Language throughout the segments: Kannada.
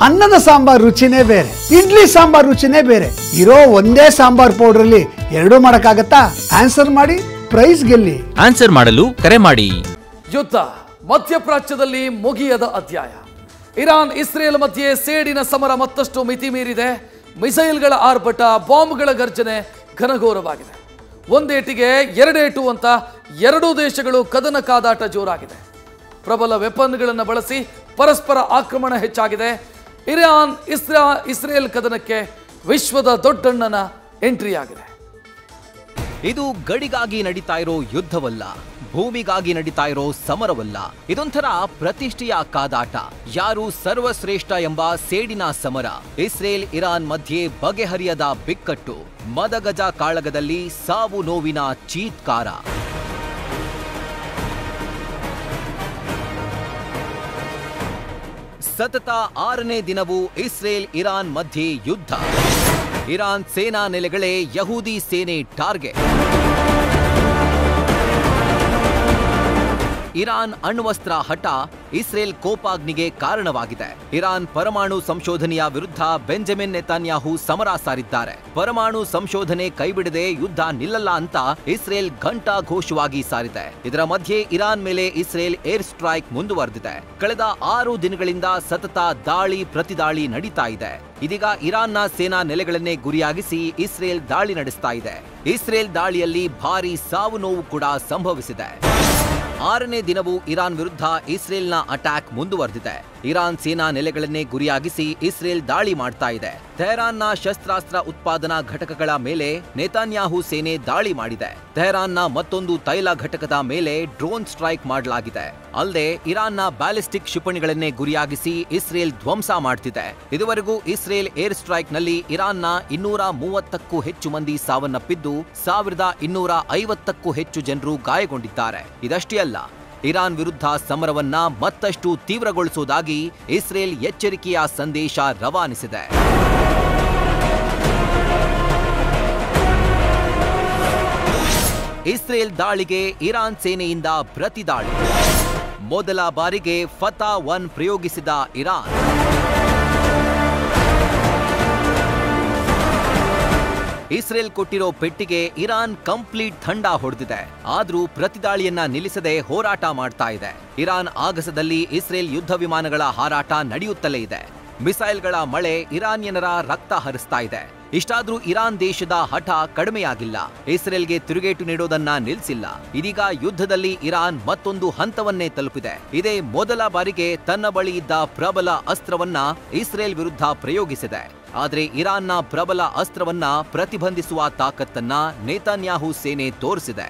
ಅನ್ನದ ಸಾಂಬಾರ್ ರುಚಿನೇ ಬೇರೆ, ಇಡ್ಲಿ ಸಾಂಬಾರ್ ರುಚಿನೇ ಬೇರೆ. ಇರೋ ಒಂದೇ ಸಾಂಬಾರ್ ಪೌಡರ್ ಅಲ್ಲಿ ಎರಡೂ ಮಾಡಕ್ಕಾಗತ್ತಾ? ಆನ್ಸರ್ ಮಾಡಿ, ಪ್ರೈಸ್ ಗೆಲ್ಲಿ. ಆನ್ಸರ್ ಮಾಡಲು ಕರೆ ಮಾಡಿ. ಯುದ್ಧ ಮಧ್ಯಪ್ರಾಚ್ಯದಲ್ಲಿ ಮುಗಿಯದ ಅಧ್ಯಾಯ. ಇರಾನ್ ಇಸ್ರೇಲ್ ಮಧ್ಯೆ ಸೇಡಿನ ಸಮರ ಮತ್ತಷ್ಟು ಮಿತಿ ಮೀರಿದೆ. ಮಿಸೈಲ್ಗಳ ಆರ್ಭಟ, ಬಾಂಬ್ಗಳ ಗರ್ಜನೆ ಘನಘೋರವಾಗಿದೆ. ಒಂದೇಟಿಗೆ ಎರಡೇಟು ಅಂತ ಎರಡೂ ದೇಶಗಳು ಕದನ ಕಾದಾಟ ಜೋರಾಗಿದೆ. ಪ್ರಬಲ ವೆಪನ್ಗಳನ್ನು ಬಳಸಿ ಪರಸ್ಪರ ಆಕ್ರಮಣ ಹೆಚ್ಚಾಗಿದೆ. ಇರಾನ್ ಇಸ್ರೇಲ್ ಕದನಕ್ಕೆ ವಿಶ್ವದ ದೊಡ್ಡಣ್ಣನ ಎಂಟ್ರಿ ಆಗಿದೆ. ಇದು ಗಡಿಗಾಗಿ ನಡೀತಾ ಇರೋ ಯುದ್ಧವಲ್ಲ, ಭೂಮಿಗಾಗಿ ನಡೀತಾ ಇರೋ ಸಮರವಲ್ಲ. ಇದೊಂಥರ ಪ್ರತಿಷ್ಠೆಯ ಕಾದಾಟ. ಯಾರು ಸರ್ವಶ್ರೇಷ್ಠ ಎಂಬ ಸೇಡಿನ ಸಮರ. ಇಸ್ರೇಲ್ ಇರಾನ್ ಮಧ್ಯೆ ಬಗೆಹರಿಯದ ಬಿಕ್ಕಟ್ಟು. ಮದಗಜ ಕಾಳಗದಲ್ಲಿ ಸಾವು ನೋವಿನ ಚೀತ್ಕಾರ. ಸತತ 6ನೇ ದಿನವೂ ಇಸ್ರೇಲ್ ಇರಾನ್ ಮಧ್ಯೆ ಯುದ್ಧ. ಇರಾನ್ ಸೇನಾ ನೆಲೆಗಳೇ ಯಹೂದಿ ಸೇನೆ ಟಾರ್ಗೆಟ್. ಇರಾನ್ ಅಣ್ವಸ್ತ್ರ ಹಠ ಇಸ್ರೇಲ್ ಕೋಪಾಗ್ನಿಗೆ ಕಾರಣವಾಗಿದೆ. ಇರಾನ್ ಪರಮಾಣು ಸಂಶೋಧನೆಯ ವಿರುದ್ಧ ಬೆಂಜಮಿನ್ ನೆತಾನ್ಯಾಹು ಸಮರ ಸಾರಿದ್ದಾರೆ. ಪರಮಾಣು ಸಂಶೋಧನೆ ಕೈಬಿಡದೆ ಯುದ್ಧ ನಿಲ್ಲಲ್ಲ ಅಂತ ಇಸ್ರೇಲ್ ಘಂಟಾ ಘೋಷವಾಗಿ ಸಾರಿದೆ. ಇದರ ಮಧ್ಯೆ ಇರಾನ್ ಮೇಲೆ ಇಸ್ರೇಲ್ ಏರ್ ಸ್ಟ್ರೈಕ್ ಮುಂದುವರೆದಿದೆ. ಕಳೆದ 6 ದಿನಗಳಿಂದ ಸತತ ದಾಳಿ ಪ್ರತಿದಾಳಿ ನಡೀತಾ ಇದೆ. ಇದೀಗ ಇರಾನ್ನ ಸೇನಾ ನೆಲೆಗಳನ್ನೇ ಗುರಿಯಾಗಿಸಿ ಇಸ್ರೇಲ್ ದಾಳಿ ನಡೆಸ್ತಾ ಇದೆ. ಇಸ್ರೇಲ್ ದಾಳಿಯಲ್ಲಿ ಭಾರೀ ಸಾವು ನೋವು ಕೂಡ ಸಂಭವಿಸಿದೆ. 6ನೇ ದಿನವೂ ಇರಾನ್ ವಿರುದ್ಧ ಇಸ್ರೇಲ್ನ ಅಟ್ಯಾಕ್ ಮುಂದುವರೆದಿದೆ. ಇರಾನ್ ಸೇನಾ ನೆಲೆಗಳನ್ನೇ ಗುರಿಯಾಗಿಸಿ ಇಸ್ರೇಲ್ ದಾಳಿ ಮಾಡ್ತಾ ಇದೆ. ತೆಹರಾನ್ನ ಶಸ್ತ್ರಾಸ್ತ್ರ ಉತ್ಪಾದನಾ ಘಟಕಗಳ ಮೇಲೆ ನೆತಾನ್ಯಾಹು ಸೇನೆ ದಾಳಿ ಮಾಡಿದೆ. ತೆಹರಾನ್ನ ಮತ್ತೊಂದು ತೈಲ ಘಟಕದ ಮೇಲೆ ಡ್ರೋನ್ ಸ್ಟ್ರೈಕ್ ಮಾಡಲಾಗಿದೆ. ಅಲ್ಲದೆ ಇರಾನ್ನ ಬ್ಯಾಲಿಸ್ಟಿಕ್ ಕ್ಷಿಪಣಿಗಳನ್ನೇ ಗುರಿಯಾಗಿಸಿ ಇಸ್ರೇಲ್ ಧ್ವಂಸ ಮಾಡ್ತಿದೆ. ಇದುವರೆಗೂ ಇಸ್ರೇಲ್ ಏರ್ ಸ್ಟ್ರೈಕ್ನಲ್ಲಿ ಇರಾನ್ನ 230ಕ್ಕೂ ಹೆಚ್ಚು ಮಂದಿ ಸಾವನ್ನಪ್ಪಿದ್ದು 1250ಕ್ಕೂ ಹೆಚ್ಚು ಜನರು ಗಾಯಗೊಂಡಿದ್ದಾರೆ. ಇದಷ್ಟೇ ಅಲ್ಲ, ಇರಾನ್ ವಿರುದ್ಧ ಸಮರವನ್ನ ಮತ್ತಷ್ಟು ತೀವ್ರಗೊಳಿಸುವುದಾಗಿ ಇಸ್ರೇಲ್ ಎಚ್ಚರಿಕೆಯ ಸಂದೇಶ ರವಾನಿಸಿದೆ. ಇಸ್ರೇಲ್ ದಾಳಿಗೆ ಇರಾನ್ ಸೇನೆಯಿಂದ ಪ್ರತಿದಾಳಿ. ಮೊದಲ ಬಾರಿಗೆ ಫತಾ 1 ಪ್ರಯೋಗಿಸಿದ ಇರಾನ್. ಇಸ್ರೇಲ್ ಕೊಟ್ಟಿರೋ ಪೆಟ್ಟಿಗೆ ಇರಾನ್ ಕಂಪ್ಲೀಟ್ ಥಂಡ ಹೊಡೆದಿದೆ. ಆದ್ರೂ ಪ್ರತಿದಾಳಿಯನ್ನ ನಿಲ್ಲಿಸದೆ ಹೋರಾಟ ಮಾಡ್ತಾ ಇದೆ. ಇರಾನ್ ಆಗಸದಲ್ಲಿ ಇಸ್ರೇಲ್ ಯುದ್ಧ ವಿಮಾನಗಳ ಹಾರಾಟ ನಡೆಯುತ್ತಲೇ ಇದೆ. ಮಿಸೈಲ್ಗಳ ಮಳೆ ಇರಾನಿಯನರ ರಕ್ತ ಹರಿಸ್ತಾ ಇದೆ. ಇಷ್ಟಾದ್ರೂ ಇರಾನ್ ದೇಶದ ಹಠ ಕಡಿಮೆಯಾಗಿಲ್ಲ. ಇಸ್ರೇಲ್ಗೆ ತಿರುಗೇಟು ನೀಡೋದನ್ನ ನಿಲ್ಲಿಸಿಲ್ಲ. ಇದೀಗ ಯುದ್ಧದಲ್ಲಿ ಇರಾನ್ ಮತ್ತೊಂದು ಹಂತವನ್ನೇ ತಲುಪಿದೆ. ಇದೇ ಮೊದಲ ಬಾರಿಗೆ ತನ್ನ ಬಳಿ ಇದ್ದ ಪ್ರಬಲ ಅಸ್ತ್ರವನ್ನ ಇಸ್ರೇಲ್ ವಿರುದ್ಧ ಪ್ರಯೋಗಿಸಿದೆ. ಆದರೆ ಇರಾನ್ನ ಪ್ರಬಲ ಅಸ್ತ್ರವನ್ನ ಪ್ರತಿಬಂಧಿಸುವ ತಾಕತ್ತನ್ನ ನೆತಾನ್ಯಾಹು ಸೇನೆ ತೋರಿಸಿದೆ.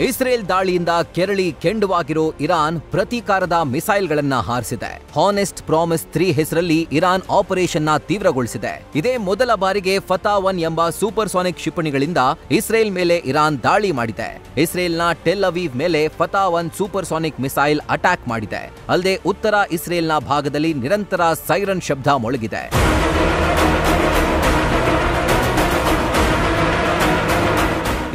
ಇಸ್ರೇಲ್ ದಾಳಿಯಿಂದ ಕೆರಳಿ ಕೆಂಡವಾಗಿರೋ ಇರಾನ್ ಪ್ರತೀಕಾರದ ಮಿಸೈಲ್ಗಳನ್ನ ಹಾರಿಸಿದೆ. ಹಾನೆಸ್ಟ್ ಪ್ರಾಮಿಸ್ 3 ಹೆಸರಲ್ಲಿ ಇರಾನ್ ಆಪರೇಷನ್ನ ತೀವ್ರಗೊಳಿಸಿದೆ. ಇದೇ ಮೊದಲ ಬಾರಿಗೆ ಫತಾ 1 ಎಂಬ ಸೂಪರ್ಸಾನಿಕ್ ಕ್ಷಿಪಣಿಗಳಿಂದ ಇಸ್ರೇಲ್ ಮೇಲೆ ಇರಾನ್ ದಾಳಿ ಮಾಡಿದೆ. ಇಸ್ರೇಲ್ನ ಟೆಲ್ ಅವೀವ್ ಮೇಲೆ ಫತಾ 1 ಸೂಪರ್ಸಾನಿಕ್ ಮಿಸೈಲ್ ಅಟ್ಯಾಕ್ ಮಾಡಿದೆ. ಅಲ್ಲದೆ ಉತ್ತರ ಇಸ್ರೇಲ್ನ ಭಾಗದಲ್ಲಿ ನಿರಂತರ ಸೈರನ್ ಶಬ್ದ ಮೊಳಗಿದೆ.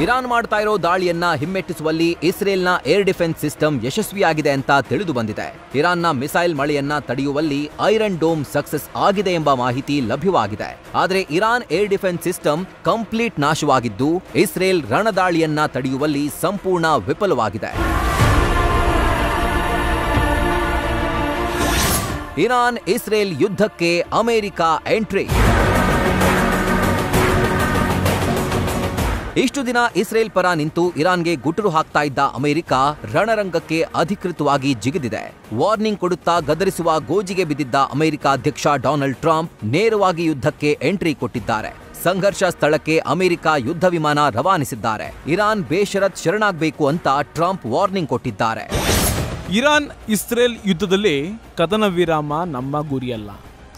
ಇರಾನ್ ಮಾಡ್ತಾ ಇರೋ ದಾಳಿಯನ್ನ ಹಿಮ್ಮೆಟ್ಟಿಸುವಲ್ಲಿ ಇಸ್ರೇಲ್ನ ಏರ್ ಡಿಫೆನ್ಸ್ ಸಿಸ್ಟಮ್ ಯಶಸ್ವಿಯಾಗಿದೆ ಅಂತ ತಿಳಿದು ಬಂದಿದೆ. ಇರಾನ್ನ ಮಿಸೈಲ್ ಮಳೆಯನ್ನ ತಡೆಯುವಲ್ಲಿ ಐರನ್ ಡೋಮ್ ಸಕ್ಸಸ್ ಆಗಿದೆ ಎಂಬ ಮಾಹಿತಿ ಲಭ್ಯವಾಗಿದೆ. ಆದರೆ Iran air defence system complete ನಾಶವಾಗಿದ್ದು ಇಸ್ರೇಲ್ ರಣದಾಳಿಯನ್ನ ತಡೆಯುವಲ್ಲಿ ಸಂಪೂರ್ಣ ವಿಫಲವಾಗಿದೆ. ಇರಾನ್ ಇಸ್ರೇಲ್ ಯುದ್ಧಕ್ಕೆ ಅಮೆರಿಕ ಎಂಟ್ರಿ. ಇಷ್ಟು ದಿನ ಇಸ್ರೇಲ್ ಪರ ನಿಂತು ಇರಾನ್ಗೆ ಗುಟುರು ಹಾಕ್ತಾ ಇದ್ದ ಅಮೆರಿಕ ರಣರಂಗಕ್ಕೆ ಅಧಿಕೃತವಾಗಿ ಜಿಗಿದಿದೆ. ವಾರ್ನಿಂಗ್ ಕೊಡುತ್ತಾ ಗದರಿಸುವ ಗೋಜಿಗೆ ಬಿದ್ದಿದ್ದ ಅಮೆರಿಕ ಅಧ್ಯಕ್ಷ ಡೊನಾಲ್ಡ್ ಟ್ರಂಪ್ ನೇರವಾಗಿ ಯುದ್ಧಕ್ಕೆ ಎಂಟ್ರಿ ಕೊಟ್ಟಿದ್ದಾರೆ. ಸಂಘರ್ಷ ಸ್ಥಳಕ್ಕೆ ಅಮೆರಿಕ ಯುದ್ಧ ವಿಮಾನ ರವಾನಿಸಿದ್ದಾರೆ. ಇರಾನ್ ಬೇಷರತ್ ಶರಣಾಗಬೇಕು ಅಂತ ಟ್ರಂಪ್ ವಾರ್ನಿಂಗ್ ಕೊಟ್ಟಿದ್ದಾರೆ. ಇರಾನ್ ಇಸ್ರೇಲ್ ಯುದ್ಧದಲ್ಲಿ ಕದನ ವಿರಾಮ ನಮ್ಮ ಗುರಿಯಲ್ಲ,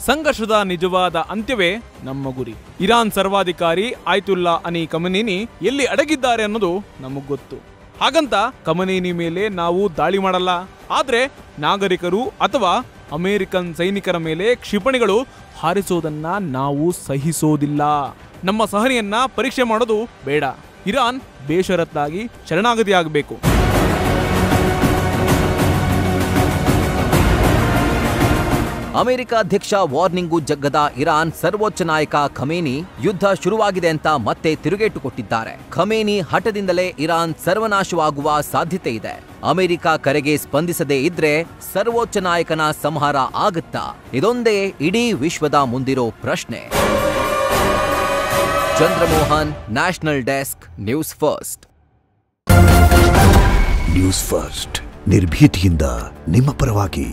ಸಂಘರ್ಷದ ನಿಜವಾದ ಅಂತ್ಯವೇ ನಮ್ಮ ಗುರಿ. ಇರಾನ್ ಸರ್ವಾಧಿಕಾರಿ ಆಯತುಲ್ಲಾ ಅಲಿ ಖಮೇನಿ ಎಲ್ಲಿ ಅಡಗಿದ್ದಾರೆ ಅನ್ನೋದು ನಮಗ್ ಗೊತ್ತು. ಹಾಗಂತ ಖಮೇನಿ ಮೇಲೆ ನಾವು ದಾಳಿ ಮಾಡಲ್ಲ. ಆದ್ರೆ ನಾಗರಿಕರು ಅಥವಾ ಅಮೆರಿಕನ್ ಸೈನಿಕರ ಮೇಲೆ ಕ್ಷಿಪಣಿಗಳು ಹಾರಿಸೋದನ್ನ ನಾವು ಸಹಿಸೋದಿಲ್ಲ. ನಮ್ಮ ಸಹನೆಯನ್ನ ಪರೀಕ್ಷೆ ಮಾಡೋದು ಬೇಡ. ಇರಾನ್ ಬೇಷರತ್ತಾಗಿ ಶರಣಾಗತಿಯಾಗಬೇಕು. ಅಮೆರಿಕ ಅಧ್ಯಕ್ಷ ವಾರ್ನಿಂಗು ಜಗ್ಗದ ಇರಾನ್ ಸರ್ವೋಚ್ಚ ನಾಯಕ ಖಮೇನಿ ಯುದ್ಧ ಶುರುವಾಗಿದೆ ಅಂತ ಮತ್ತೆ ತಿರುಗೇಟು ಕೊಟ್ಟಿದ್ದಾರೆ. ಖಮೇನಿ ಹಠದಿಂದಲೇ ಇರಾನ್ ಸರ್ವನಾಶವಾಗುವ ಸಾಧ್ಯತೆ ಇದೆ. ಅಮೆರಿಕ ಕರೆಗೆ ಸ್ಪಂದಿಸದೇ ಇದ್ರೆ ಸರ್ವೋಚ್ಚ ನಾಯಕನ ಸಂಹಾರ ಆಗುತ್ತಾ? ಇದೊಂದೇ ಇಡೀ ವಿಶ್ವದ ಮುಂದಿರೋ ಪ್ರಶ್ನೆ. Chandramohan, national desk, news first. News first ನಿರ್ಭೀತಿಯಿಂದ ನಿಮ್ಮ ಪರವಾಗಿ.